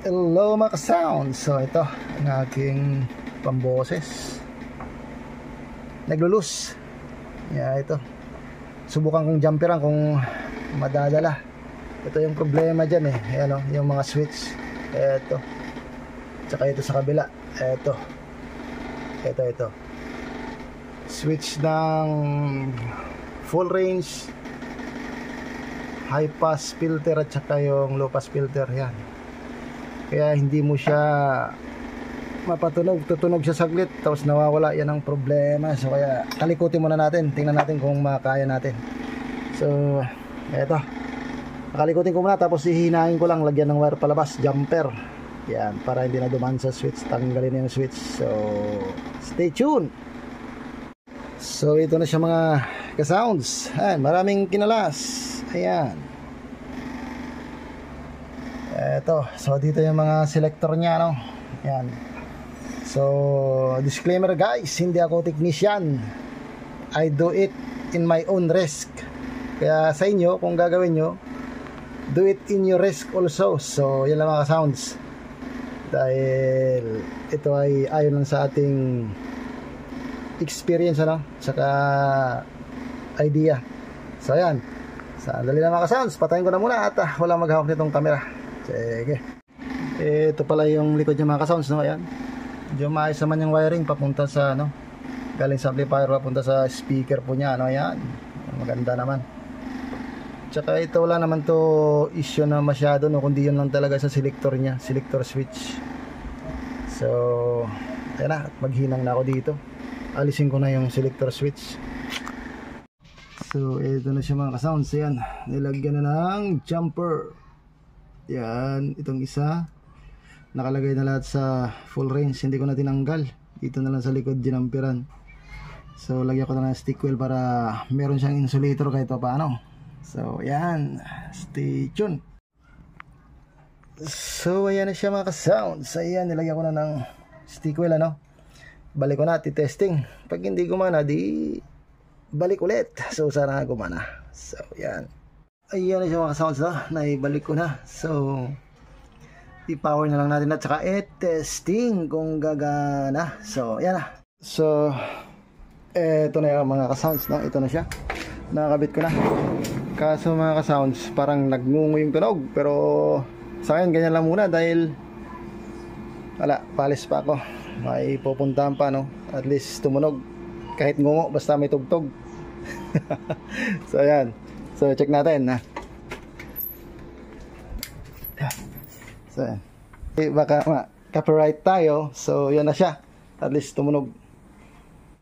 Hello mga ka-sound. So ito ang aking pamboses. Naglulus. Yeah, ito. Subukan kong jumperan kung madadala. Ito yung problema dyan eh. Ayan o, yung mga switch. Ito. Tsaka ito sa kabila. Ito. Ito. Switch ng full range, high pass filter at saka yung low pass filter. Yan. Kaya hindi mo siya mapatunog, tutunog siya saglit tapos nawawala. Yan ang problema. So kaya talikutin muna natin, tingnan natin kung makaya natin. So eto, nakalikutin ko muna tapos ihinahin ko lang, lagyan ng wire palabas, jumper. Yan, para hindi na dumaan sa switch, tanggalin yung switch. So stay tuned. So ito na siya mga ka-sounds. Ayan, maraming kinalas. Ayan. Eto, so dito yung mga selector niya, no? Yan. So, disclaimer guys, hindi ako technician. I do it in my own risk. Kaya sa inyo, kung gagawin nyo, do it in your risk also. So, yan lang mga sounds. Dahil ito ay ayon lang sa ating experience, ano? Saka idea. So, ayan. Sandali lang mga sounds, patayin ko na muna at wala maghawak nitong camera. Sige. Ito pala yung likod niya mga ka-sounds, no? Ayan. Medyo maayos naman yung wiring papunta sa ano, galing sa amplifier papunta sa speaker po niya, ano? Ayan. Maganda naman. Tsaka ito wala naman to issue na masyado, no, kundi yun lang talaga sa selector niya, selector switch. So, ayan na, maghinang na ako dito. Alisin ko na yung selector switch. So, ito na siya mga ka-sounds. Ayan, nilagyan na ng jumper. Yan, itong isa nakalagay na lahat sa full range, hindi ko na tinanggal. Dito na lang sa likod dinamperan. So lagyan ko na ng stick wheel para meron siyang insulator kahit pa paano. So yan, stay tuned. So ayan na siya mga ka-sounds. Ayan, nilagyan ko na ng stick wheel, ano. Balik ko na, testing. Pag hindi gumana, di balik ulit. So sana gumana. So yan. Ayan na siya mga sounds, no? Naibalik ko na. So i-power na lang natin at saka testing kung gagana. So ayan na. So eto na yung mga ka-sounds, no? Ito na siya. Nakakabit ko na. Kaso mga ka-sounds, parang nagngungo yung tunog. Pero sa akin ganyan lang muna dahil wala, palis pa ako. May pupuntahan pa, no? At least tumunog. Kahit ngungo, basta may tugtog. So ayan. So check natin, ha. So baka copyright tayo. So yan na siya. At least tumunog.